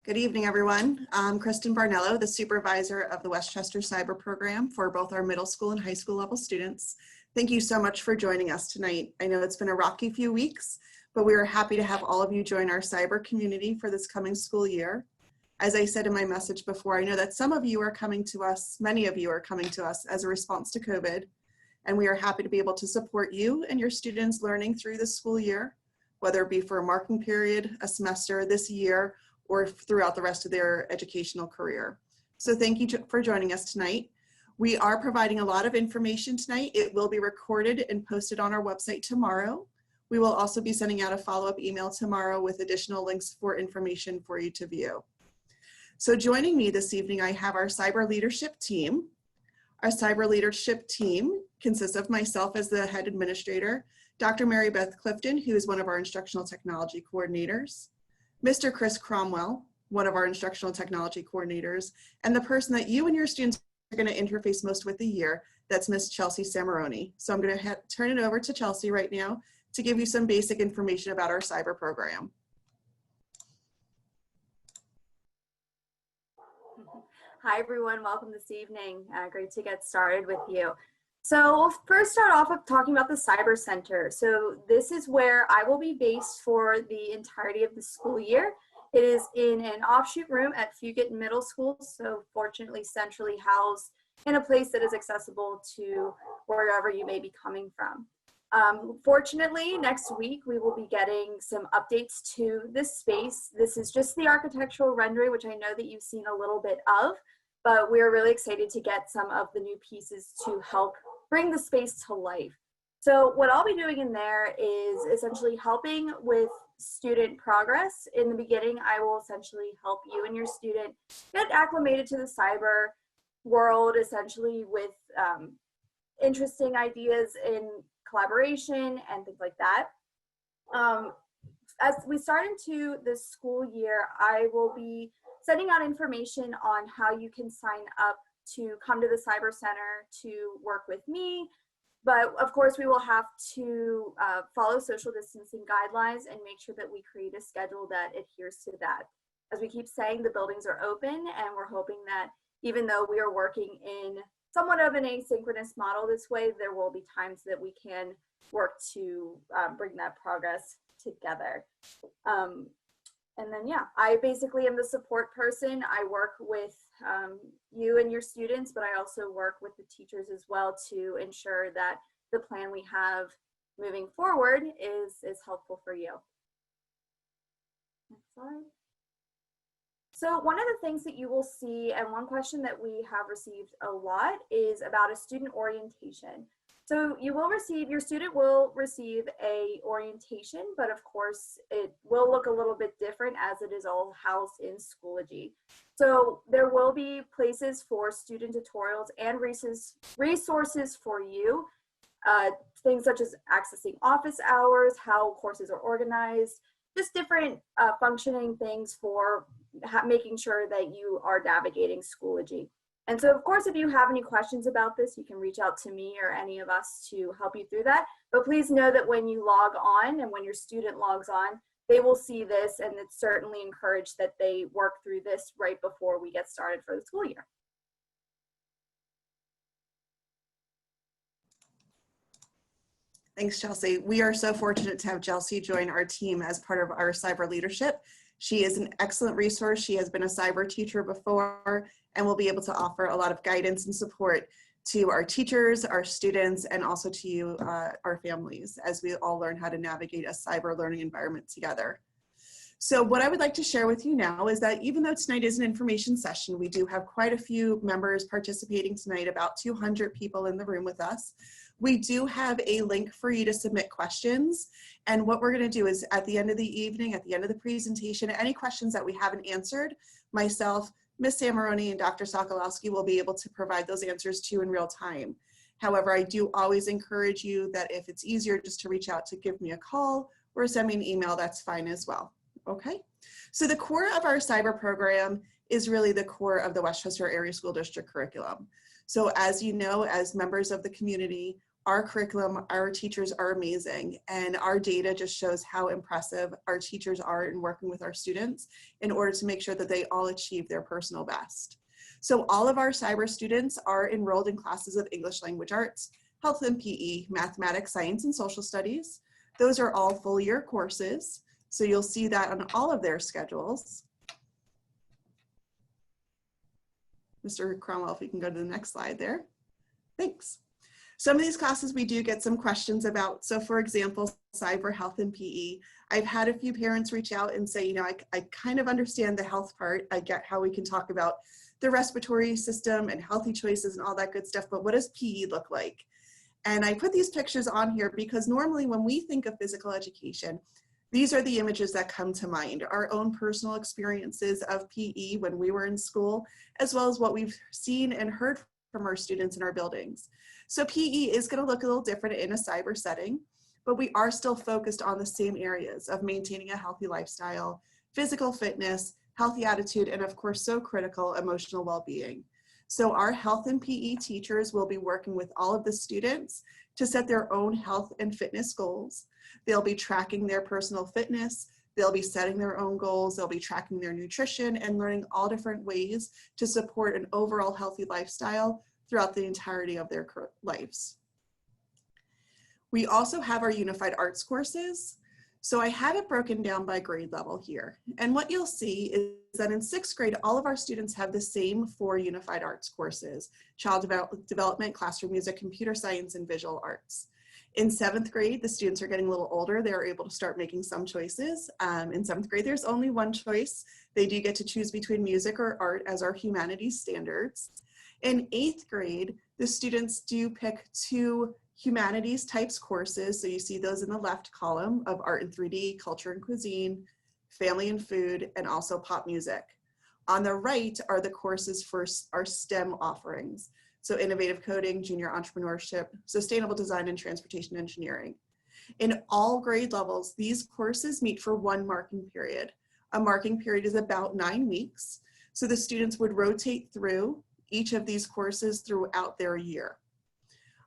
Good evening, everyone. I'm Kristen Barnello, the supervisor of the Westchester Cyber Program for both our middle school and high school level students. Thank you so much for joining us tonight. I know it's been a rocky few weeks, but we are happy to have all of you join our cyber community for this coming school year. As I said in my message before, I know that some of you are coming to us, many of you are coming to us as a response to COVID, and we are happy to be able to support you and your students learning through this school year, whether it be for a marking period, a semester, this year, or throughout the rest of their educational career. So thank you for joining us tonight. We are providing a lot of information tonight. It will be recorded and posted on our website tomorrow. We will also be sending out a follow-up email tomorrow with additional links for information for you to view. So joining me this evening, I have our cyber leadership team. Our cyber leadership team consists of myself as the head administrator, Dr. Mary Beth Clifton, who is one of our instructional technology coordinators, Mr. Chris Cromwell, one of our instructional technology coordinators, and the person that you and your students are going to interface most with the year, that's Miss Chelsea Samaroni. So I'm going to turn it over to Chelsea right now to give you some basic information about our cyber program. Hi everyone, welcome this evening. Great to get started with you. So we'll first start off with talking about the Cyber Center. So this is where I will be based for the entirety of the school year. It is in an offshoot room at Fugate Middle School, so fortunately centrally housed in a place that is accessible to wherever you may be coming from. Fortunately, next week we will be getting some updates to this space. This is just the architectural rendering, which I know that you've seen a little bit of, but we're really excited to get some of the new pieces to help bring the space to life. So what I'll be doing in there is essentially helping with student progress. In the beginning, I will essentially help you and your student get acclimated to the cyber world, essentially with interesting ideas in collaboration and things like that. As we start into this school year, I will be sending out information on how you can sign up to come to the Cyber Center to work with me. But of course, we will have to follow social distancing guidelines and make sure that we create a schedule that adheres to that. As we keep saying, the buildings are open, and we're hoping that even though we are working in somewhat of an asynchronous model this way, there will be times that we can work to bring that progress together. And then, yeah, I basically am the support person. I work with you and your students, but I also work with the teachers as well to ensure that the plan we have moving forward is helpful for you. Next slide. So one of the things that you will see, and one question that we have received a lot, is about a student orientation. So you will receive, your student will receive a orientation, but of course it will look a little bit different as it is all housed in Schoology. So there will be places for student tutorials and resources for you, things such as accessing office hours, how courses are organized, just different functioning things for making sure that you are navigating Schoology. And so, of course, if you have any questions about this, you can reach out to me or any of us to help you through that. But please know that when you log on and when your student logs on, they will see this, and it's certainly encouraged that they work through this right before we get started for the school year. Thanks, Chelsea. We are so fortunate to have Chelsea join our team as part of our cyber leadership. She is an excellent resource. She has been a cyber teacher before and will be able to offer a lot of guidance and support to our teachers, our students, and also to you, our families, as we all learn how to navigate a cyber learning environment together. So what I would like to share with you now is that even though tonight is an information session, we do have quite a few members participating tonight, about 200 people in the room with us. We do have a link for you to submit questions. And what we're going to do is at the end of the evening, at the end of the presentation, any questions that we haven't answered, myself, Ms. Samaroni, and Dr. Sokolowski will be able to provide those answers to you in real time. However, I do always encourage you that if it's easier just to reach out to give me a call or send me an email, that's fine as well. Okay, so the core of our cyber program is really the core of the Westchester Area School District curriculum. So as you know, as members of the community, our curriculum, our teachers are amazing, and our data just shows how impressive our teachers are in working with our students in order to make sure that they all achieve their personal best. So all of our cyber students are enrolled in classes of English language arts, health and PE, mathematics, science, and social studies. Those are all full year courses. So you'll see that on all of their schedules. Mr. Cromwell, if we can go to the next slide there. Thanks. Some of these classes we do get some questions about. So for example, cyber, health, and PE. I've had a few parents reach out and say, you know, I kind of understand the health part. I get how we can talk about the respiratory system and healthy choices and all that good stuff, but what does PE look like? And I put these pictures on here because normally when we think of physical education, these are the images that come to mind, our own personal experiences of PE when we were in school, as well as what we've seen and heard from our students in our buildings. So PE is going to look a little different in a cyber setting, but we are still focused on the same areas of maintaining a healthy lifestyle, physical fitness, healthy attitude, and of course, so critical, emotional well-being. So our health and PE teachers will be working with all of the students to set their own health and fitness goals. They'll be tracking their personal fitness. They'll be setting their own goals. They'll be tracking their nutrition and learning all different ways to support an overall healthy lifestyle throughout the entirety of their lives. We also have our unified arts courses. So I have it broken down by grade level here. And what you'll see is that in 6th grade, all of our students have the same 4 unified arts courses: child development, classroom music, computer science, and visual arts. In 7th grade, the students are getting a little older. They're able to start making some choices. In 7th grade, there's only one choice. They do get to choose between music or art as our humanities standards. In 8th grade, the students do pick 2 humanities types courses. So you see those in the left column of art and 3D, culture and cuisine, family and food, and also pop music. On the right are the courses for our STEM offerings. So innovative coding, junior entrepreneurship, sustainable design, and transportation engineering. In all grade levels, these courses meet for 1 marking period. A marking period is about 9 weeks. So the students would rotate through each of these courses throughout their year.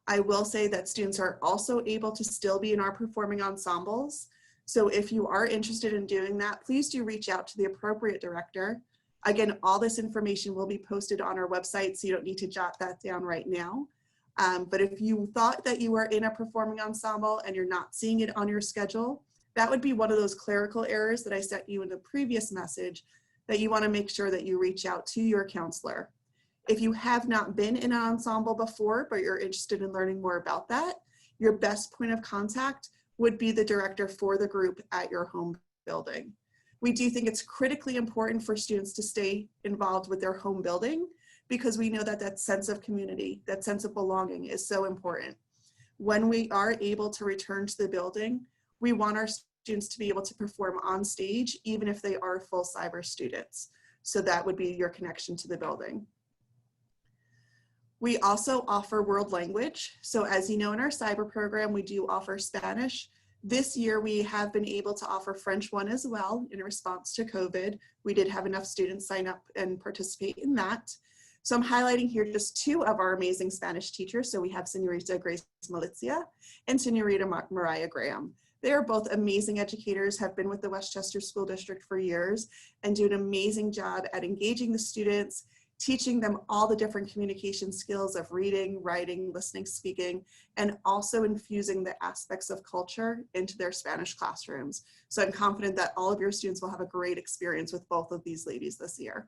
I will say that students are also able to still be in our performing ensembles. So if you are interested in doing that, please do reach out to the appropriate director. Again, all this information will be posted on our website, so you don't need to jot that down right now. But if you thought that you were in a performing ensemble and you're not seeing it on your schedule, that would be one of those clerical errors that I sent you in the previous message that you want to make sure that you reach out to your counselor. If you have not been in an ensemble before, but you're interested in learning more about that, your best point of contact would be the director for the group at your home building. We do think it's critically important for students to stay involved with their home building because we know that that sense of community, that sense of belonging is so important. When we are able to return to the building, we want our students to be able to perform on stage, even if they are full cyber students. So that would be your connection to the building. We also offer world language. So as you know, in our cyber program, we do offer Spanish. This year, we have been able to offer French 1 as well in response to COVID. We did have enough students sign up and participate in that. So I'm highlighting here just 2 of our amazing Spanish teachers. So we have Senorita Grace Malizia and Senorita Mariah Graham. They are both amazing educators, have been with the Westchester School District for years, and do an amazing job at engaging the students, teaching them all the different communication skills of reading, writing, listening, speaking, and also infusing the aspects of culture into their Spanish classrooms. So I'm confident that all of your students will have a great experience with both of these ladies this year.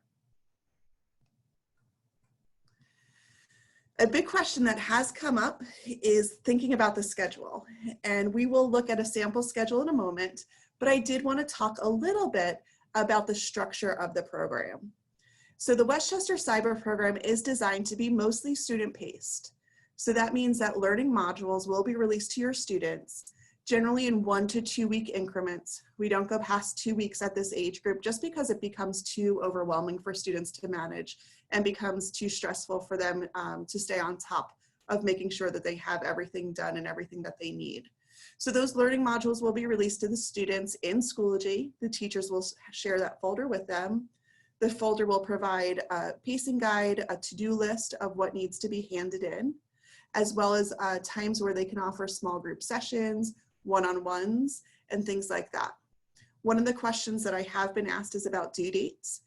A big question that has come up is thinking about the schedule. And we will look at a sample schedule in a moment, but I did want to talk a little bit about the structure of the program. So the Westchester Cyber Program is designed to be mostly student-paced. So that means that learning modules will be released to your students, generally in 1 to 2 week increments. We don't go past 2 weeks at this age group just because it becomes too overwhelming for students to manage and becomes too stressful for them to stay on top of making sure that they have everything done and everything that they need. So those learning modules will be released to the students in Schoology. The teachers will share that folder with them. The folder will provide a pacing guide, a to-do list of what needs to be handed in, as well as times where they can offer small group sessions, one-on-ones, and things like that. One of the questions that I have been asked is about due dates.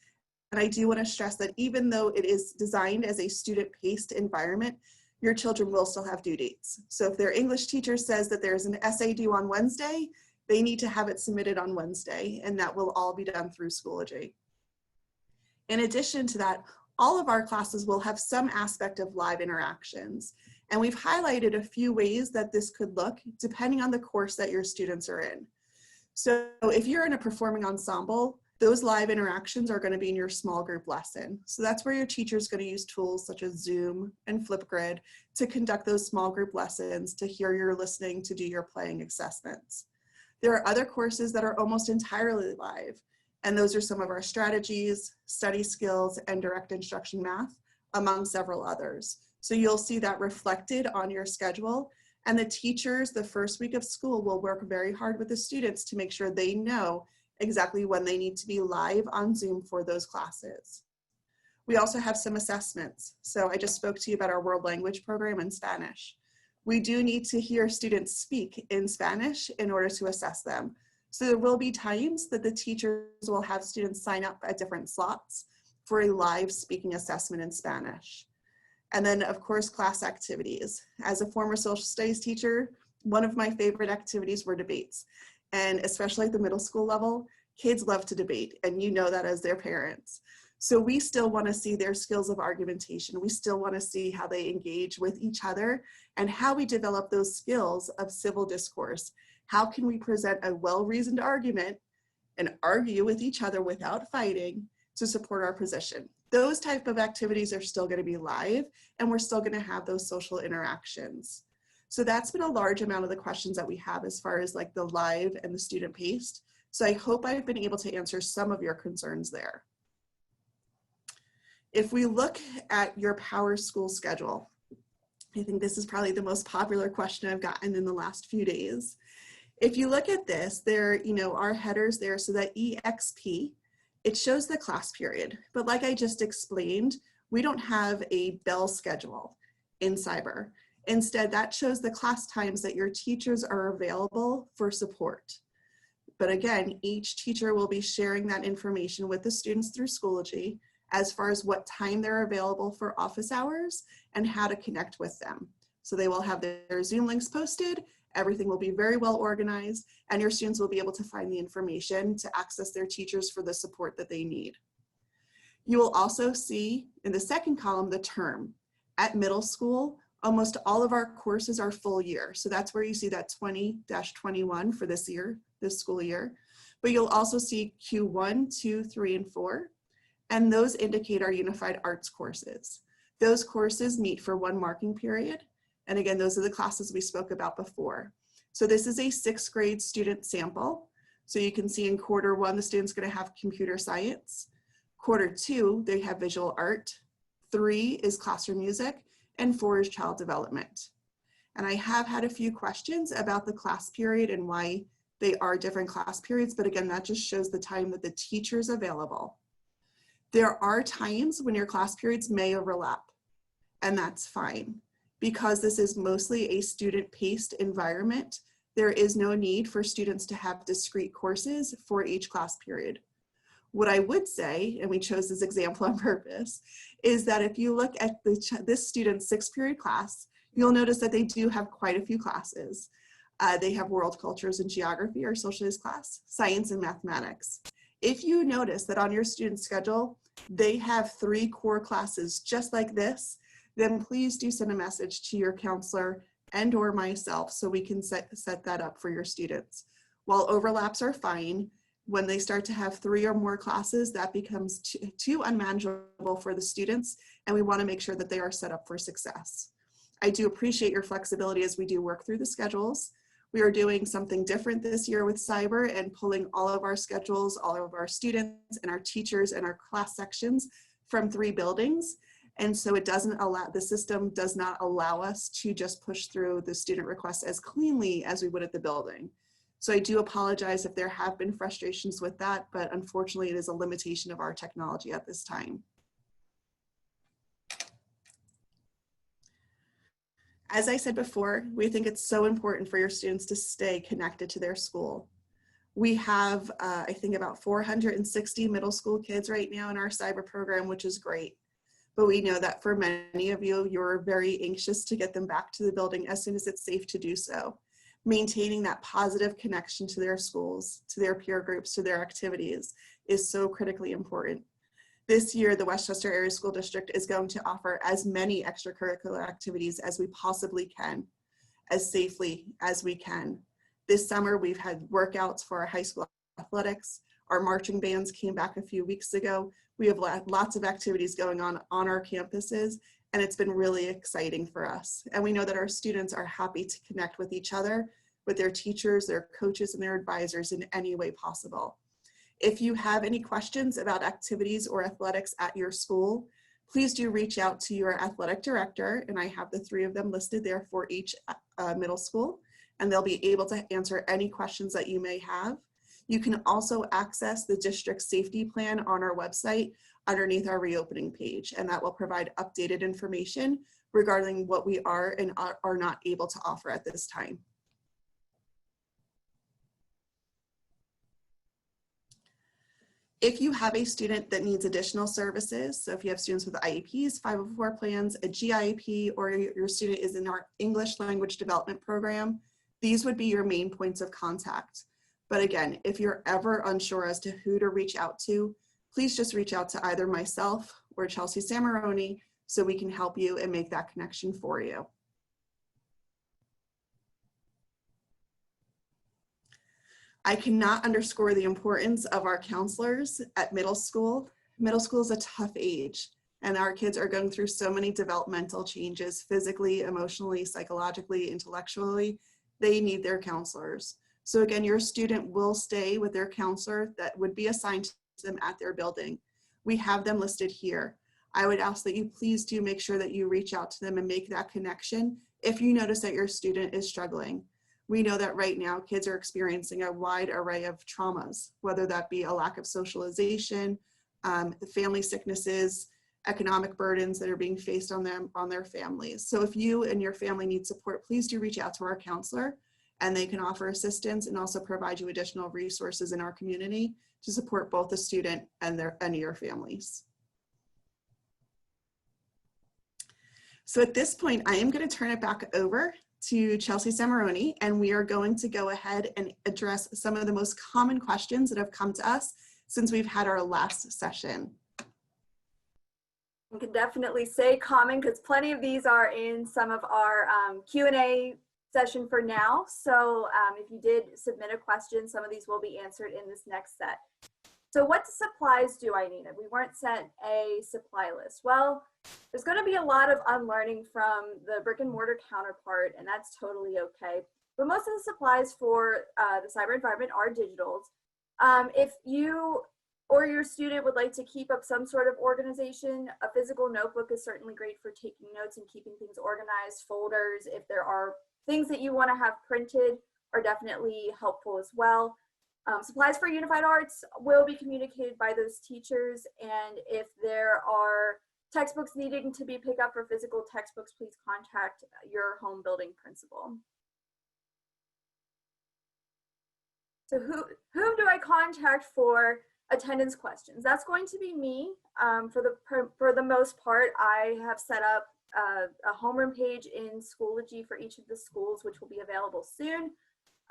And I do want to stress that even though it is designed as a student-paced environment, your children will still have due dates. So if their English teacher says that there's an essay due on Wednesday, they need to have it submitted on Wednesday, and that will all be done through Schoology. In addition to that, all of our classes will have some aspect of live interactions. And we've highlighted a few ways that this could look depending on the course that your students are in. So if you're in a performing ensemble, those live interactions are going to be in your small group lesson. So that's where your teacher is going to use tools such as Zoom and Flipgrid to conduct those small group lessons, to hear your listening, to do your playing assessments. There are other courses that are almost entirely live, and those are some of our strategies, study skills, and direct instruction math, among several others. So you'll see that reflected on your schedule, and the teachers the first week of school will work very hard with the students to make sure they know exactly when they need to be live on Zoom for those classes. We also have some assessments. So I just spoke to you about our world language program in Spanish. We do need to hear students speak in Spanish in order to assess them. So there will be times that the teachers will have students sign up at different slots for a live speaking assessment in Spanish. And then of course, class activities. As a former social studies teacher, one of my favorite activities were debates. And especially at the middle school level, kids love to debate, and you know that as their parents. So we still want to see their skills of argumentation. We still want to see how they engage with each other and how we develop those skills of civil discourse. How can we present a well-reasoned argument and argue with each other without fighting to support our position? Those type of activities are still going to be live, and we're still going to have those social interactions. So that's been a large amount of the questions that we have as far as like the live and the student paced. So I hope I've been able to answer some of your concerns there. If we look at your Power School schedule, I think this is probably the most popular question I've gotten in the last few days. If you look at this, there are headers there, so that EXP, it shows the class period. But like I just explained, we don't have a bell schedule in cyber. Instead, that shows the class times that your teachers are available for support. But again, each teacher will be sharing that information with the students through Schoology as far as what time they're available for office hours and how to connect with them. So they will have their Zoom links posted, everything will be very well organized, and your students will be able to find the information to access their teachers for the support that they need. You will also see in the second column the term. At middle school, almost all of our courses are full year. So that's where you see that 20-21 for this year, this school year. But you'll also see Q1, 2, 3, and 4. And those indicate our unified arts courses. Those courses meet for one marking period. And again, those are the classes we spoke about before. So this is a 6th grade student sample. So you can see in quarter 1, the student's going to have computer science. Quarter 2, they have visual art. 3 is classroom music. And 4 is child development. And I have had a few questions about the class period and why they are different class periods, but again, that just shows the time that the teacher is available. There are times when your class periods may overlap, and that's fine. Because this is mostly a student-paced environment, there is no need for students to have discrete courses for each class period. What I would say, and we chose this example on purpose, is that if you look at this student's 6th period class, you'll notice that they do have quite a few classes. They have world cultures and geography, or socialist class, science and mathematics. If you notice that on your student schedule, they have 3 core classes just like this, then please do send a message to your counselor and or myself so we can set that up for your students. While overlaps are fine, when they start to have 3 or more classes, that becomes too unmanageable for the students, and we want to make sure that they are set up for success. I do appreciate your flexibility as we do work through the schedules. We are doing something different this year with cyber and pulling all of our schedules, all of our students and our teachers and our class sections from 3 buildings. And so the system does not allow us to just push through the student requests as cleanly as we would at the building. So I do apologize if there have been frustrations with that, but unfortunately it is a limitation of our technology at this time. As I said before, we think it's so important for your students to stay connected to their school. We have, I think, about 460 middle school kids right now in our cyber program, which is great. But we know that for many of you, you're very anxious to get them back to the building as soon as it's safe to do so. Maintaining that positive connection to their schools, to their peer groups, to their activities is so critically important. This year, the Westchester Area School District is going to offer as many extracurricular activities as we possibly can, as safely as we can. This summer, we've had workouts for our high school athletics. Our marching bands came back a few weeks ago. We have lots of activities going on our campuses, and it's been really exciting for us. And we know that our students are happy to connect with each other, with their teachers, their coaches, and their advisors in any way possible. If you have any questions about activities or athletics at your school, please do reach out to your athletic director, and I have the 3 of them listed there for each middle school, and they'll be able to answer any questions that you may have. You can also access the district safety plan on our website underneath our reopening page, and that will provide updated information regarding what we are and are not able to offer at this time. If you have a student that needs additional services, so if you have students with IEPs, 504 plans, a GIEP, or your student is in our English language development program, these would be your main points of contact. But again, if you're ever unsure as to who to reach out to, please just reach out to either myself or Chelsea Samaroni so we can help you and make that connection for you. I cannot underscore the importance of our counselors at middle school. Middle school is a tough age, and our kids are going through so many developmental changes, physically, emotionally, psychologically, intellectually. They need their counselors. So again, your student will stay with their counselor that would be assigned to them at their building. We have them listed here. I would ask that you please do make sure that you reach out to them and make that connection if you notice that your student is struggling. We know that right now kids are experiencing a wide array of traumas, whether that be a lack of socialization, family sicknesses, economic burdens that are being faced on them, on their families. So if you and your family need support, please do reach out to our counselor, and they can offer assistance and also provide you additional resources in our community to support both the student and your families. So at this point, I am going to turn it back over to Chelsea Samaroni, and we are going to go ahead and address some of the most common questions that have come to us since we've had our last session. You can definitely say common because plenty of these are in some of our Q&A session for now. So if you did submit a question, some of these will be answered in this next set. So what supplies do I need? We weren't sent a supply list. Well, there's going to be a lot of unlearning from the brick and mortar counterpart, and that's totally okay. But most of the supplies for the cyber environment are digitals. If you or your student would like to keep up some sort of organization, a physical notebook is certainly great for taking notes and keeping things organized. Folders, if there are things that you want to have printed, are definitely helpful as well. Supplies for Unified Arts will be communicated by those teachers, and if there are textbooks needing to be picked up for physical textbooks, please contact your home building principal. So whom do I contact for attendance questions? That's going to be me. For the most part, I have set up a homeroom page in Schoology for each of the schools, which will be available soon.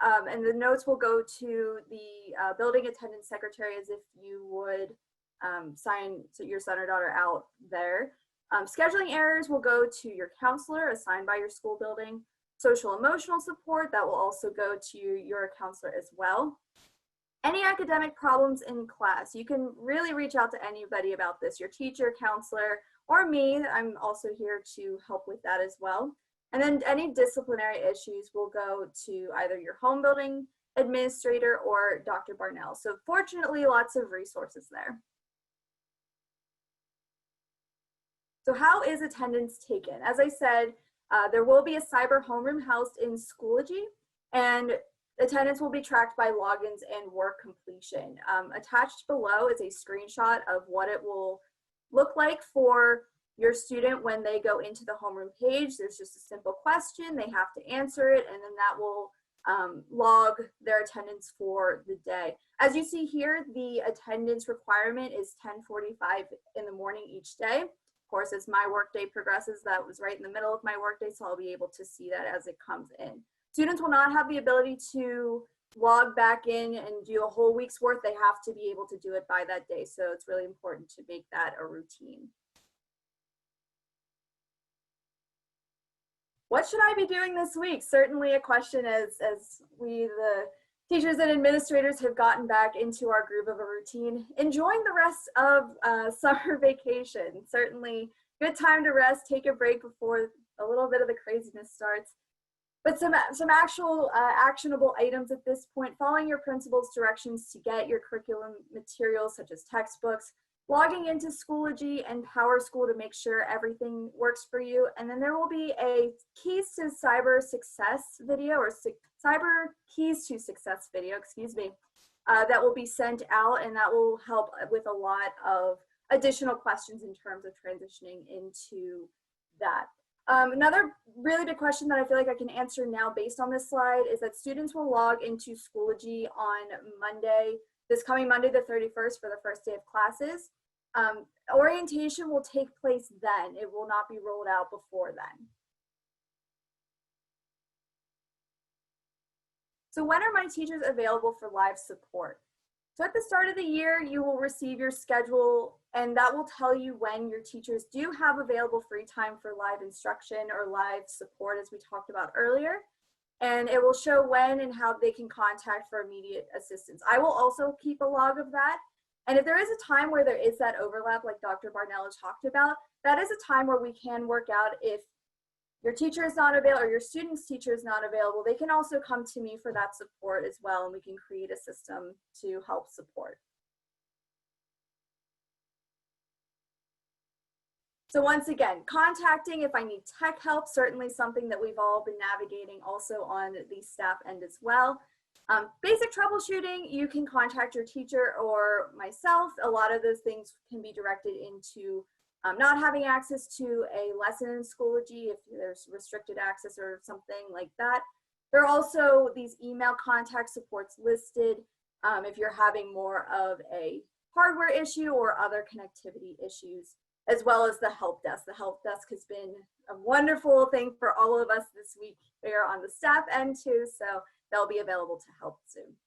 And the notes will go to the building attendance secretary as if you would sign your son or daughter out there. Scheduling errors will go to your counselor assigned by your school building. Social emotional support, that will also go to your counselor as well. Any academic problems in class, you can really reach out to anybody about this, your teacher, counselor, or me. I'm also here to help with that as well. And then any disciplinary issues will go to either your home building administrator or Dr. Barnell. So fortunately, lots of resources there. So how is attendance taken? As I said, there will be a cyber homeroom housed in Schoology, and attendance will be tracked by logins and work completion. Attached below is a screenshot of what it will look like for your student, when they go into the homeroom page, there's just a simple question, they have to answer it, and then that will log their attendance for the day. As you see here, the attendance requirement is 10:45 in the morning each day. Of course, as my workday progresses, that was right in the middle of my workday, so I'll be able to see that as it comes in. Students will not have the ability to log back in and do a whole week's worth. They have to be able to do it by that day, so it's really important to make that a routine. What should I be doing this week? Certainly a question as we, the teachers and administrators, have gotten back into our groove of a routine. Enjoying the rest of summer vacation. Certainly good time to rest, take a break before a little bit of the craziness starts. But some actual actionable items at this point: following your principal's directions to get your curriculum materials such as textbooks, logging into Schoology and PowerSchool to make sure everything works for you. And then there will be a Keys to Cyber Success video, or Cyber Keys to Success video, excuse me, that will be sent out, and that will help with a lot of additional questions in terms of transitioning into that. Another really big question that I feel like I can answer now based on this slide is that students will log into Schoology on Monday, this coming Monday the 31st, for the first day of classes. Orientation will take place then. It will not be rolled out before then. So when are my teachers available for live support? So at the start of the year, you will receive your schedule, and that will tell you when your teachers do have available free time for live instruction or live support, as we talked about earlier. And it will show when and how they can contact for immediate assistance. I will also keep a log of that. And if there is a time where there is that overlap, like Dr. Barnello talked about, that is a time where we can work out if your teacher is not available or your student's teacher is not available. They can also come to me for that support as well, and we can create a system to help support. So once again, contacting if I need tech help, certainly something that we've all been navigating also on the staff end as well. Basic troubleshooting, you can contact your teacher or myself. A lot of those things can be directed into not having access to a lesson in Schoology if there's restricted access or something like that. There are also these email contact supports listed if you're having more of a hardware issue or other connectivity issues, as well as the help desk. The help desk has been a wonderful thing for all of us this week. They are on the staff end too, so they'll be available to help soon.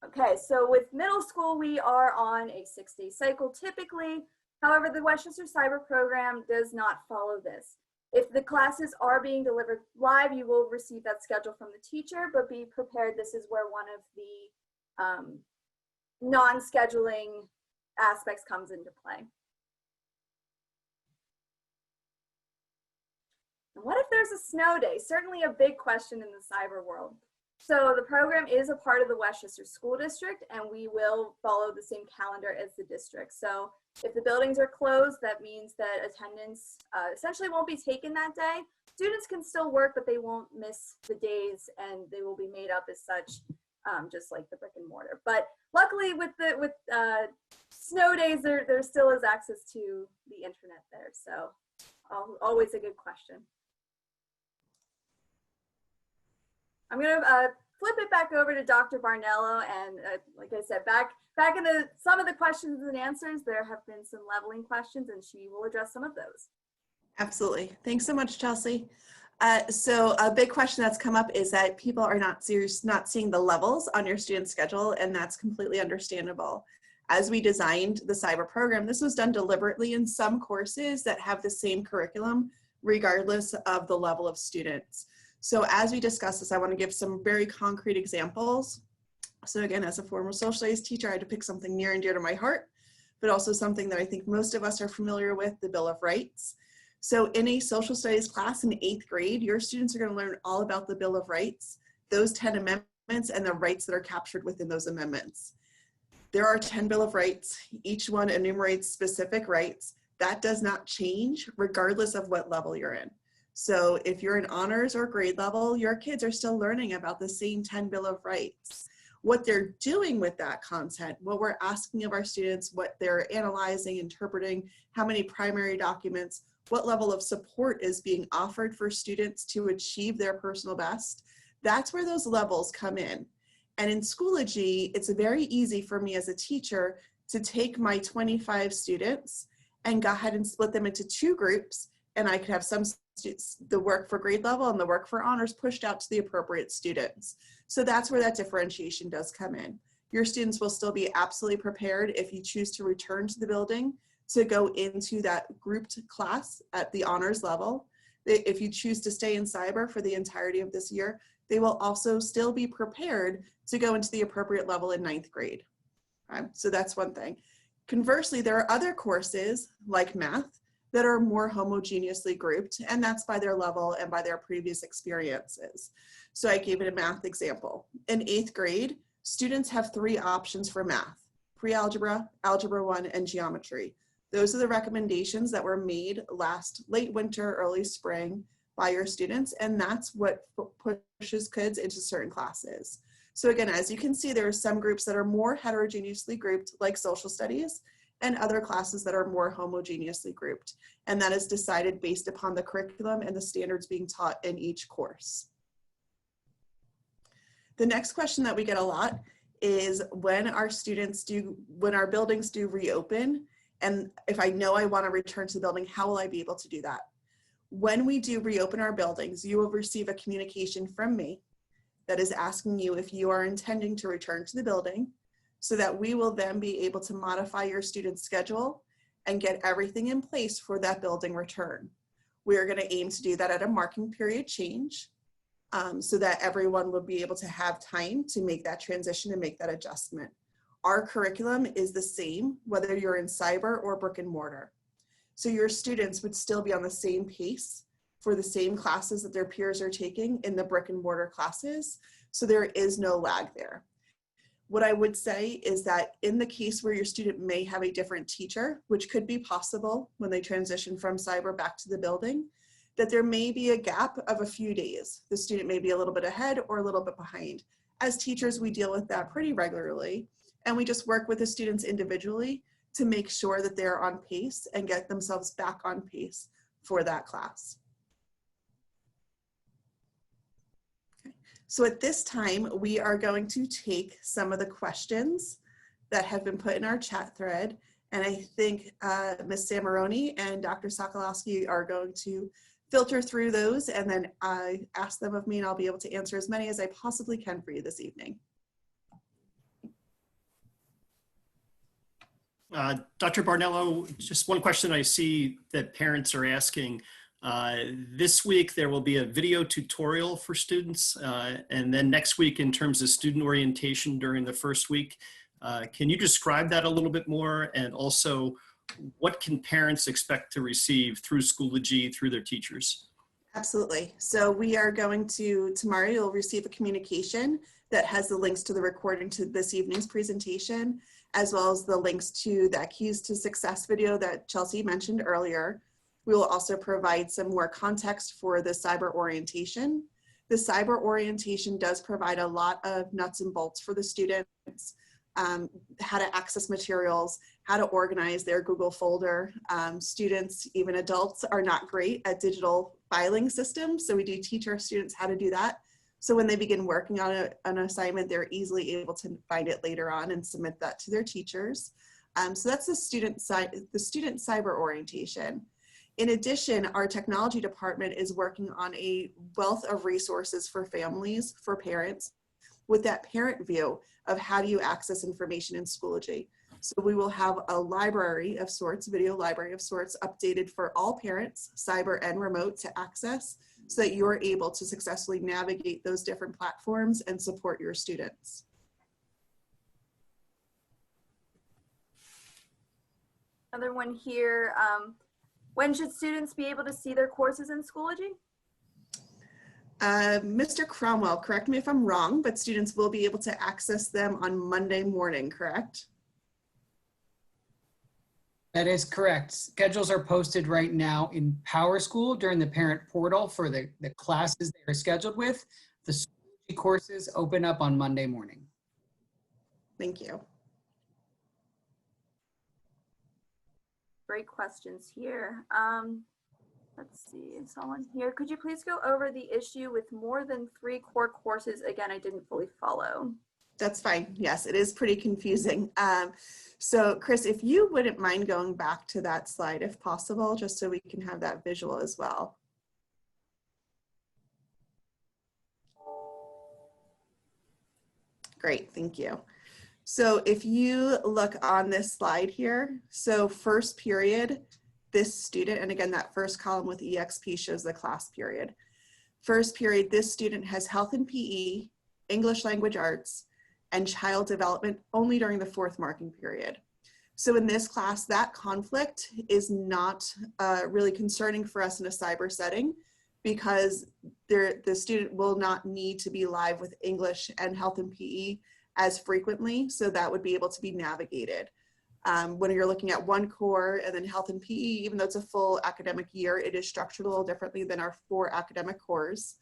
Okay, so with middle school, we are on a 6-day cycle typically. However, the Westchester Cyber Program does not follow this. If the classes are being delivered live, you will receive that schedule from the teacher, but be prepared. This is where one of the non-scheduling aspects comes into play. And what if there's a snow day? Certainly a big question in the cyber world. So the program is a part of the Westchester School District, and we will follow the same calendar as the district. So if the buildings are closed, that means that attendance essentially won't be taken that day. Students can still work, but they won't miss the days, and they will be made up as such, just like the brick and mortar. But luckily with snow days, there still is access to the internet there. So always a good question. I'm gonna flip it back over to Dr. Barnello, and like I said, back in some of the questions and answers, there have been some leveling questions, and she will address some of those. Absolutely. Thanks so much, Chelsea. So a big question that's come up is that people are not seeing the levels on your student schedule, and that's completely understandable. As we designed the cyber program, this was done deliberately in some courses that have the same curriculum, regardless of the level of students. So as we discuss this, I want to give some very concrete examples. So again, as a former social studies teacher, I had to pick something near and dear to my heart, but also something that I think most of us are familiar with, the Bill of Rights. So in a social studies class in 8th grade, your students are going to learn all about the Bill of Rights, those 10 amendments, and the rights that are captured within those amendments. There are 10 Bill of Rights. Each one enumerates specific rights. That does not change regardless of what level you're in. So if you're in honors or grade level, your kids are still learning about the same 10 Bill of Rights. what they're doing with that content, what we're asking of our students, what they're analyzing, interpreting, how many primary documents, what level of support is being offered for students to achieve their personal best. That's where those levels come in. And in Schoology, it's very easy for me as a teacher to take my 25 students and go ahead and split them into 2 groups. And I could have some students, the work for grade level and the work for honors, pushed out to the appropriate students. So that's where that differentiation does come in. Your students will still be absolutely prepared if you choose to return to the building to go into that grouped class at the honors level. If you choose to stay in cyber for the entirety of this year, they will also still be prepared to go into the appropriate level in 9th grade. So that's one thing. Conversely, there are other courses like math that are more homogeneously grouped, and that's by their level and by their previous experiences. So I gave it a math example. In 8th grade, students have 3 options for math: pre-algebra, algebra 1, and geometry. Those are the recommendations that were made last late winter, early spring by your students, and that's what pushes kids into certain classes. So again, as you can see, there are some groups that are more heterogeneously grouped, like social studies, and other classes that are more homogeneously grouped. And that is decided based upon the curriculum and the standards being taught in each course. The next question that we get a lot is when our buildings do reopen, and if I know I want to return to the building, how will I be able to do that? When we do reopen our buildings, you will receive a communication from me that is asking you if you are intending to return to the building, so that we will then be able to modify your student schedule and get everything in place for that building return. We are going to aim to do that at a marking period change, so that everyone will be able to have time to make that transition and make that adjustment. Our curriculum is the same, whether you're in cyber or brick and mortar. So your students would still be on the same pace for the same classes that their peers are taking in the brick and mortar classes. So there is no lag there. What I would say is that in the case where your student may have a different teacher, which could be possible when they transition from cyber back to the building, that there may be a gap of a few days. The student may be a little bit ahead or a little bit behind. As teachers, we deal with that pretty regularly, and we just work with the students individually to make sure that they're on pace and get themselves back on pace for that class. So at this time, we are going to take some of the questions that have been put in our chat thread. And I think Ms. Samaroni and Dr. Sokolowski are going to filter through those, and then ask them of me, and I'll be able to answer as many as I possibly can for you this evening. Dr. Barnello, just one question I see that parents are asking. This week there will be a video tutorial for students, and then next week in terms of student orientation during the first week. Can you describe that a little bit more, and also what can parents expect to receive through Schoology, through their teachers? Absolutely. So we are going to, tomorrow you'll receive a communication that has the links to the recording to this evening's presentation, as well as the links to that Keys to Success video that Chelsea mentioned earlier. We will also provide some more context for the cyber orientation. The cyber orientation does provide a lot of nuts and bolts for the students, how to access materials, how to organize their Google folder. Students, even adults, are not great at digital filing systems, so we do teach our students how to do that. So when they begin working on an assignment, they're easily able to find it later on and submit that to their teachers. So that's the student cyber orientation. In addition, our technology department is working on a wealth of resources for families, for parents, with that parent view of how do you access information in Schoology. So we will have a library of sorts, video library of sorts, updated for all parents, cyber and remote, to access, so that you're able to successfully navigate those different platforms and support your students. Another one here. When should students be able to see their courses in Schoology? Mr. Cromwell, correct me if I'm wrong, but students will be able to access them on Monday morning, correct? That is correct. Schedules are posted right now in PowerSchool during the parent portal for the classes they are scheduled with. The Schoology courses open up on Monday morning. Thank you. Great questions here. Let's see, someone here. Could you please go over the issue with more than 3 core courses? Again, I didn't fully follow. That's fine. Yes, it is pretty confusing. So Chris, if you wouldn't mind going back to that slide if possible, just so we can have that visual as well. Great, thank you. So if you look on this slide here, so first period, this student, and again, that first column with EXP shows the class period. First period, this student has health and PE, English language arts, and child development only during the 4th marking period. So in this class, that conflict is not really concerning for us in a cyber setting, because the student will not need to be live with English and health and PE as frequently, so that would be able to be navigated. When you're looking at 1 core and then health and PE, even though it's a full academic year, it is structured a little differently than our 4 academic cores.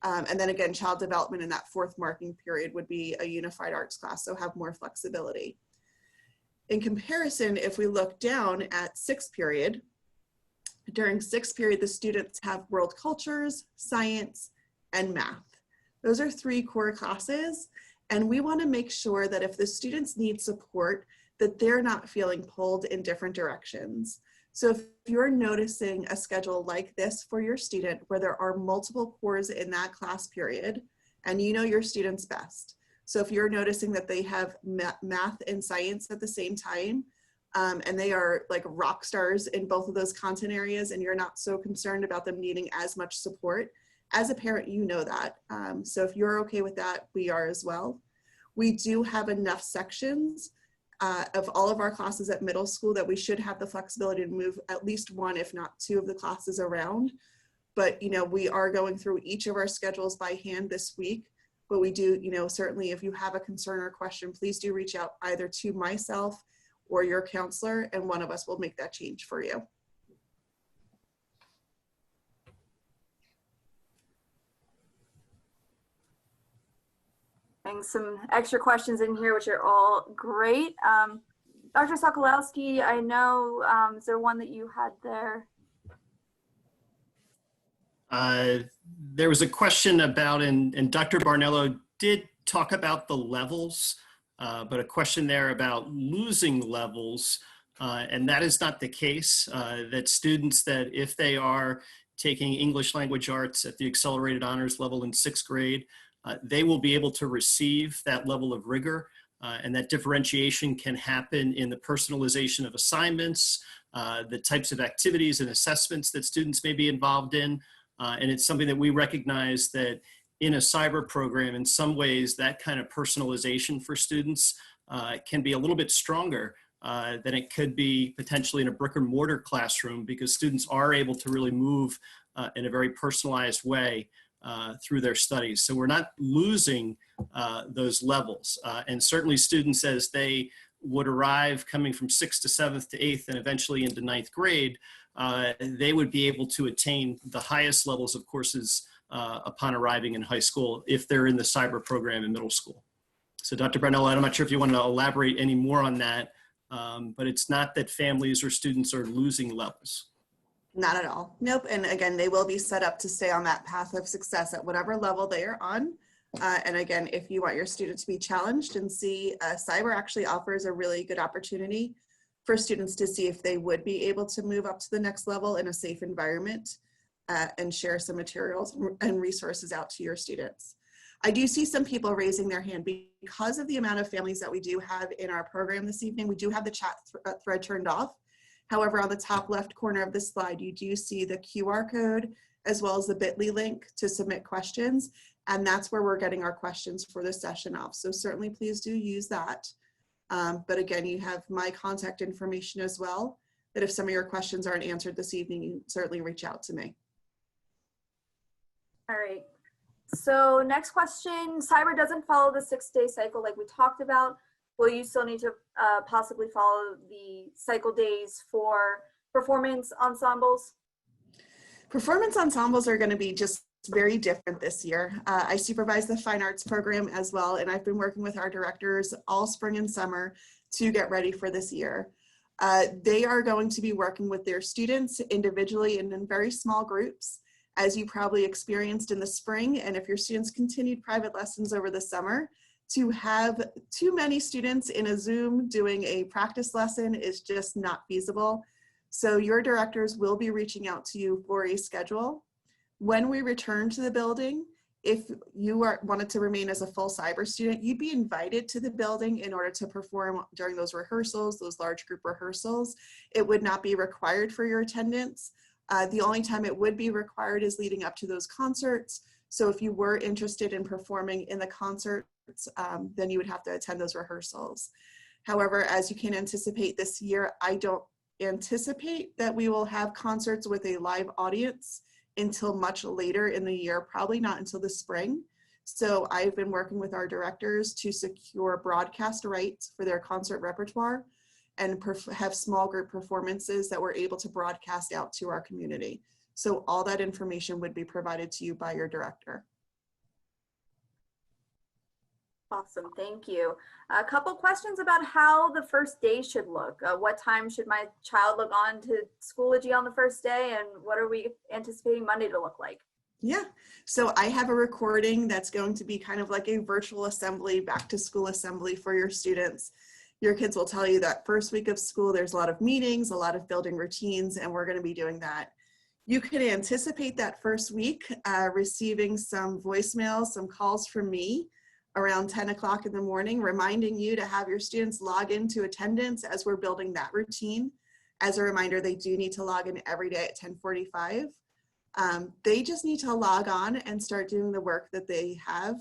And then again, child development in that 4th marking period would be a unified arts class, so have more flexibility. In comparison, if we look down at 6th period, during 6th period, the students have world cultures, science, and math. Those are 3 core classes, and we want to make sure that if the students need support, that they're not feeling pulled in different directions. So if you're noticing a schedule like this for your student, where there are multiple cores in that class period, and you know your students best. So if you're noticing that they have math and science at the same time, and they are like rock stars in both of those content areas, and you're not so concerned about them needing as much support, as a parent, you know that. So if you're okay with that, we are as well. We do have enough sections of all of our classes at middle school that we should have the flexibility to move at least 1, if not 2 of the classes around. But, you know, we are going through each of our schedules by hand this week. But we do, you know, certainly if you have a concern or question, please do reach out either to myself or your counselor, and one of us will make that change for you. And some extra questions in here, which are all great. Dr. Sokolowski, I know, is there one that you had there? There was a question about, and Dr. Barnello did talk about the levels, but a question there about losing levels, and that is not the case. That students that if they are taking English language arts at the accelerated honors level in 6th grade, they will be able to receive that level of rigor, and that differentiation can happen in the personalization of assignments, the types of activities and assessments that students may be involved in. And it's something that we recognize that in a cyber program, in some ways, that kind of personalization for students can be a little bit stronger than it could be potentially in a brick and mortar classroom, because students are able to really move in a very personalized way through their studies. So we're not losing those levels. And certainly students, as they would arrive coming from 6th to 7th to 8th and eventually into 9th grade, they would be able to attain the highest levels of courses upon arriving in high school if they're in the cyber program in middle school. So Dr. Barnello, I'm not sure if you want to elaborate any more on that, but it's not that families or students are losing levels. Not at all. Nope. And again, they will be set up to stay on that path of success at whatever level they are on. And again, if you want your student to be challenged and see, cyber actually offers a really good opportunity for students to see if they would be able to move up to the next level in a safe environment, and share some materials and resources out to your students. I do see some people raising their hand because of the amount of families that we do have in our program this evening. We do have the chat thread turned off. However, on the top left corner of the slide, you do see the QR code as well as the bit.ly link to submit questions. And that's where we're getting our questions for this session off. So certainly please do use that. But again, you have my contact information as well, that if some of your questions aren't answered this evening, you certainly reach out to me. All right. So next question, cyber doesn't follow the 6-day cycle like we talked about. Will you still need to possibly follow the cycle days for performance ensembles? Performance ensembles are going to be just very different this year. I supervise the fine arts program as well, and I've been working with our directors all spring and summer to get ready for this year. They are going to be working with their students individually and in very small groups, as you probably experienced in the spring. And if your students continued private lessons over the summer, to have too many students in a Zoom doing a practice lesson is just not feasible. So your directors will be reaching out to you for a schedule. When we return to the building, if you wanted to remain as a full cyber student, you'd be invited to the building in order to perform during those rehearsals, those large group rehearsals. It would not be required for your attendance. The only time it would be required is leading up to those concerts. So if you were interested in performing in the concerts, then you would have to attend those rehearsals. However, as you can anticipate this year, I don't anticipate that we will have concerts with a live audience until much later in the year, probably not until the spring. So I've been working with our directors to secure broadcast rights for their concert repertoire and have small group performances that we're able to broadcast out to our community. So all that information would be provided to you by your director. Awesome, thank you. A couple questions about how the first day should look. What time should my child log on to Schoology on the first day, and what are we anticipating Monday to look like? Yeah, so I have a recording that's going to be kind of like a virtual assembly, back to school assembly for your students. Your kids will tell you that first week of school, there's a lot of meetings, a lot of building routines, and we're gonna be doing that. You can anticipate that first week receiving some voicemails, some calls from me around 10 o'clock in the morning, reminding you to have your students log into attendance as we're building that routine. As a reminder, they do need to log in every day at 10:45. They just need to log on and start doing the work that they have.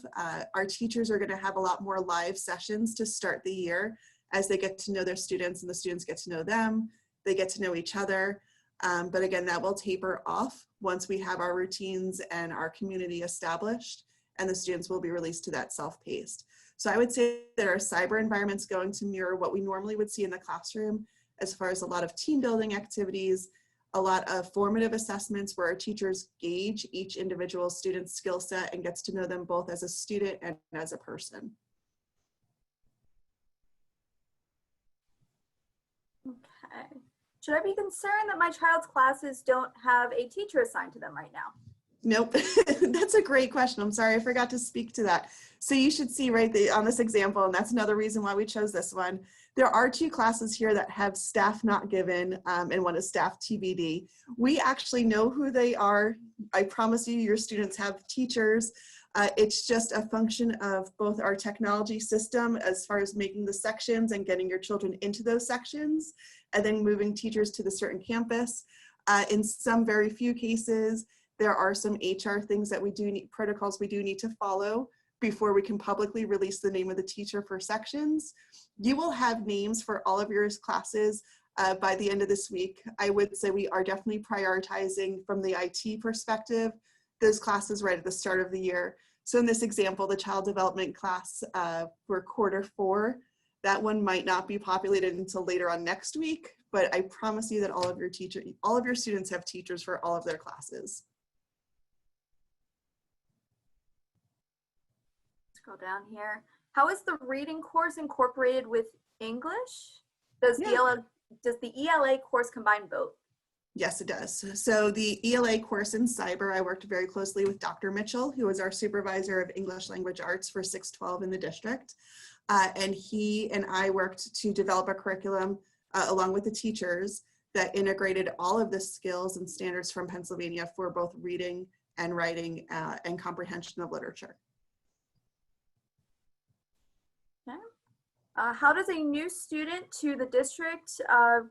Our teachers are going to have a lot more live sessions to start the year as they get to know their students and the students get to know them. They get to know each other. But again, that will taper off once we have our routines and our community established, and the students will be released to that self-paced. So I would say that our cyber environment's going to mirror what we normally would see in the classroom, as far as a lot of team building activities, a lot of formative assessments where our teachers gauge each individual student's skill set and gets to know them both as a student and as a person. Okay. Should I be concerned that my child's classes don't have a teacher assigned to them right now? Nope, that's a great question. I'm sorry, I forgot to speak to that. So you should see right on this example, and that's another reason why we chose this one. There are 2 classes here that have staff not given, and one is staff TBD. We actually know who they are. I promise you, your students have teachers. It's just a function of both our technology system as far as making the sections and getting your children into those sections, and then moving teachers to the certain campus. In some very few cases, there are some HR things that we do need, protocols we do need to follow before we can publicly release the name of the teacher for sections. You will have names for all of your classes by the end of this week. I would say we are definitely prioritizing from the IT perspective, those classes right at the start of the year. So in this example, the child development class for Q4, that one might not be populated until later on next week, but I promise you that all of your students have teachers for all of their classes. Go down here. How is the reading course incorporated with English? Does the ELA course combine both? Yes, it does. So the ELA course in cyber, I worked very closely with Dr. Mitchell, who is our supervisor of English language arts for 612 in the district. And he and I worked to develop a curriculum along with the teachers that integrated all of the skills and standards from Pennsylvania for both reading and writing and comprehension of literature. How does a new student to the district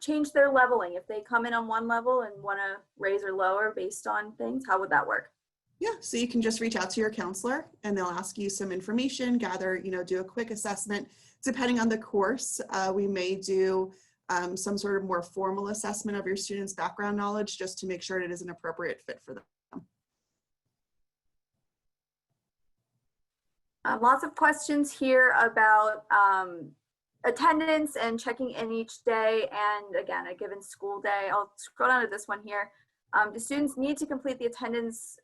change their leveling? If they come in on one level and want to raise or lower based on things, how would that work? Yeah, so you can just reach out to your counselor and they'll ask you some information, gather, do a quick assessment. Depending on the course, we may do some sort of more formal assessment of your student's background knowledge just to make sure it is an appropriate fit for them. Lots of questions here about attendance and checking in each day, and again, a given school day. I'll scroll down to this one here. The students need to complete the attendance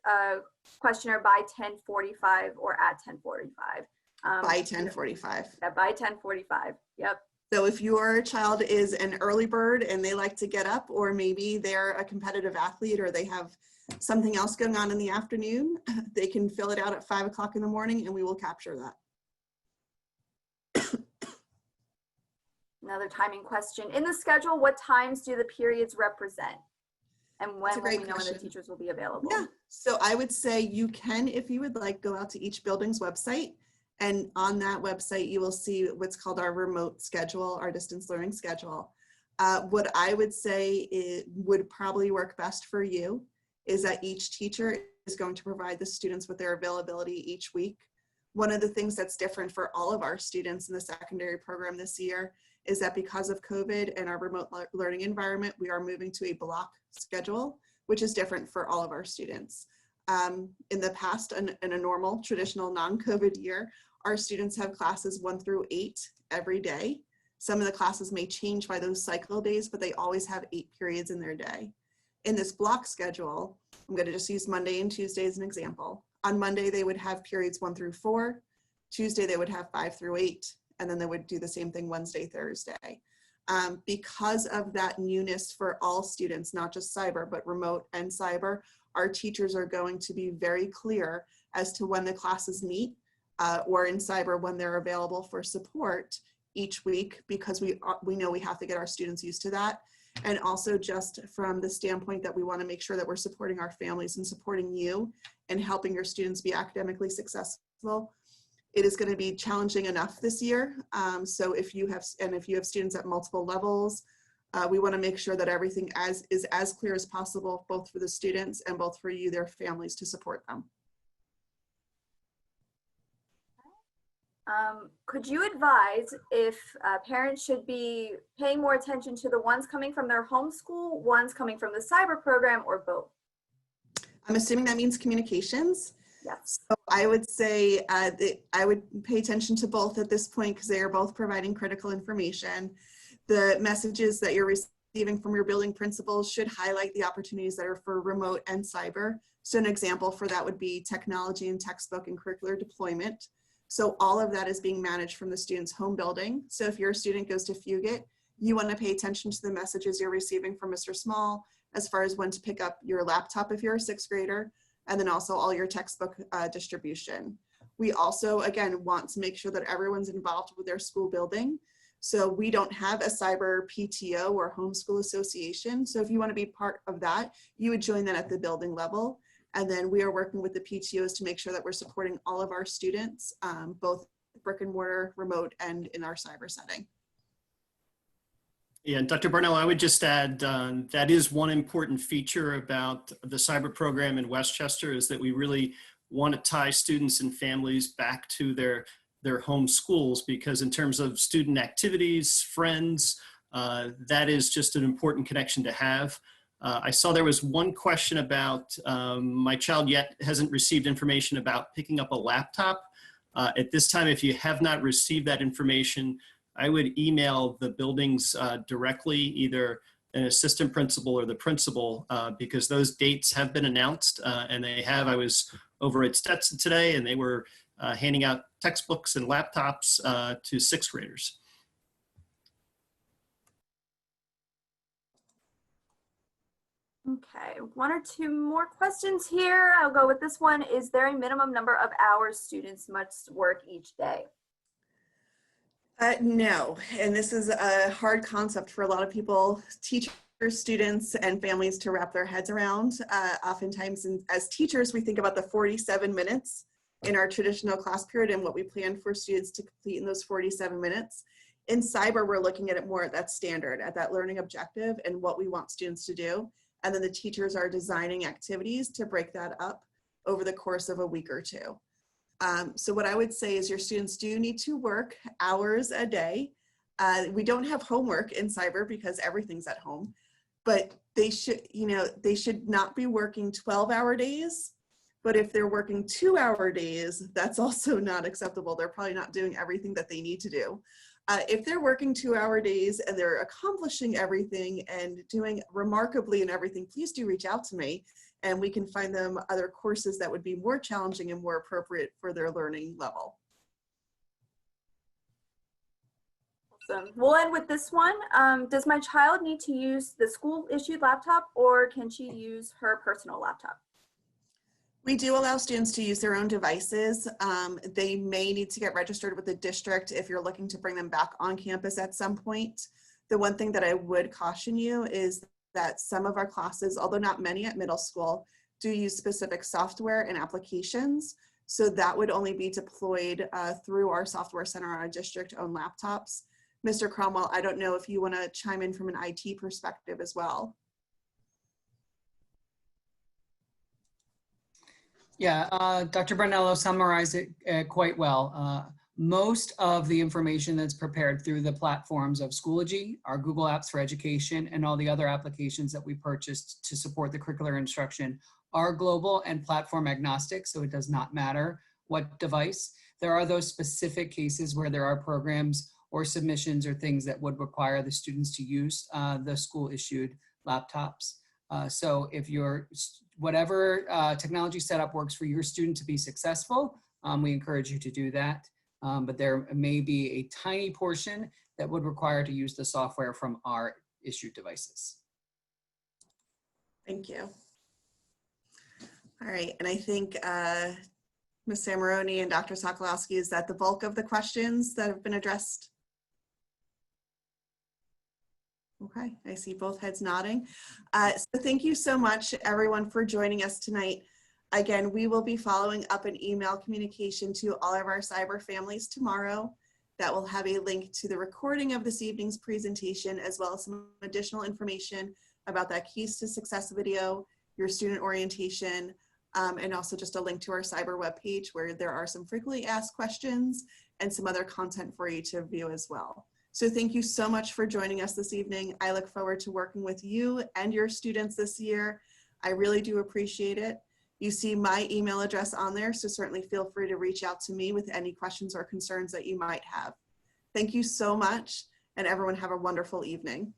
questionnaire by 10:45 or at 10:45. By 10:45. Yeah, by 10:45. Yep. So if your child is an early bird and they like to get up, or maybe they're a competitive athlete or they have something else going on in the afternoon, they can fill it out at 5 o'clock in the morning and we will capture that. Another timing question. In the schedule, what times do the periods represent? And when will we know when the teachers will be available? Yeah, so I would say you can, if you would like, go out to each building's website. And on that website, you will see what's called our remote schedule, our distance learning schedule. What I would say it would probably work best for you is that each teacher is going to provide the students with their availability each week. One of the things that's different for all of our students in the secondary program this year is that because of COVID and our remote learning environment, we are moving to a block schedule, which is different for all of our students. In the past, in a normal, traditional, non-COVID year, our students have classes 1 through 8 every day. Some of the classes may change by those cycle days, but they always have 8 periods in their day. In this block schedule, I'm going to just use Monday and Tuesday as an example. On Monday, they would have periods 1 through 4. Tuesday, they would have 5 through 8. And then they would do the same thing Wednesday, Thursday. Because of that newness for all students, not just cyber, but remote and cyber, our teachers are going to be very clear as to when the classes meet, or in cyber when they're available for support each week, because we know we have to get our students used to that. And also just from the standpoint that we want to make sure that we're supporting our families and supporting you and helping your students be academically successful. It is going to be challenging enough this year. So if you have students at multiple levels, we want to make sure that everything is as clear as possible, both for the students and both for you, their families, to support them. Could you advise if parents should be paying more attention to the ones coming from their homeschool, ones coming from the cyber program, or both? I'm assuming that means communications. Yes. So I would say that I would pay attention to both at this point because they are both providing critical information. The messages that you're receiving from your building principals should highlight the opportunities that are for remote and cyber. So an example for that would be technology and textbook and curricular deployment. So all of that is being managed from the student's home building. So if your student goes to Fugit, you want to pay attention to the messages you're receiving from Mr. Small as far as when to pick up your laptop if you're a 6th grader, and then also all your textbook distribution. We also, again, want to make sure that everyone's involved with their school building. So we don't have a cyber PTO or homeschool association. So if you want to be part of that, you would join that at the building level. And then we are working with the PTOs to make sure that we're supporting all of our students, both brick and mortar, remote, and in our cyber setting. Yeah, Dr. Barnello, I would just add that is one important feature about the cyber program in Westchester, is that we really want to tie students and families back to their home schools, because in terms of student activities, friends, that is just an important connection to have. I saw there was one question about my child yet hasn't received information about picking up a laptop. At this time, if you have not received that information, I would email the buildings directly, either an assistant principal or the principal, because those dates have been announced, and they have. I was over at Stetson today, and they were handing out textbooks and laptops to 6th graders. Okay, 1 or 2 more questions here. I'll go with this one. Is there a minimum number of hours students must work each day? No, and this is a hard concept for a lot of people, teachers, students, and families to wrap their heads around. Oftentimes, as teachers, we think about the 47 minutes in our traditional class period and what we plan for students to complete in those 47 minutes. In cyber, we're looking at it more at that standard, at that learning objective and what we want students to do. And then the teachers are designing activities to break that up over the course of a week or 2. So what I would say is your students do need to work hours a day. We don't have homework in cyber because everything's at home, but they should not be working 12-hour days. But if they're working 2-hour days, that's also not acceptable. They're probably not doing everything that they need to do. If they're working 2-hour days and they're accomplishing everything and doing remarkably in everything, please do reach out to me and we can find them other courses that would be more challenging and more appropriate for their learning level. Awesome. We'll end with this one. Does my child need to use the school issued laptop or can she use her personal laptop? We do allow students to use their own devices. They may need to get registered with the district if you're looking to bring them back on campus at some point. The one thing that I would caution you is that some of our classes, although not many at middle school, do use specific software and applications. So that would only be deployed through our software center on our district-owned laptops. Mr. Cromwell, I don't know if you want to chime in from an IT perspective as well. Yeah, Dr. Barnello summarized it quite well. Most of the information that's prepared through the platforms of Schoology, our Google Apps for Education, and all the other applications that we purchased to support the curricular instruction are global and platform agnostic, so it does not matter what device. There are those specific cases where there are programs or submissions or things that would require the students to use the school-issued laptops. So if you're, whatever technology setup works for your student to be successful, we encourage you to do that. But there may be a tiny portion that would require to use the software from our issued devices. Thank you. All right, and I think Ms. Samaroni and Dr. Sokolowski, is that the bulk of the questions that have been addressed? Okay, I see both heads nodding. So thank you so much, everyone, for joining us tonight. Again, we will be following up an email communication to all of our cyber families tomorrow that will have a link to the recording of this evening's presentation, as well as some additional information about that Keys to Success video, your student orientation, and also just a link to our cyber webpage where there are some frequently asked questions and some other content for you to view as well. So thank you so much for joining us this evening. I look forward to working with you and your students this year. I really do appreciate it. You see my email address on there, so certainly feel free to reach out to me with any questions or concerns that you might have. Thank you so much, and everyone have a wonderful evening.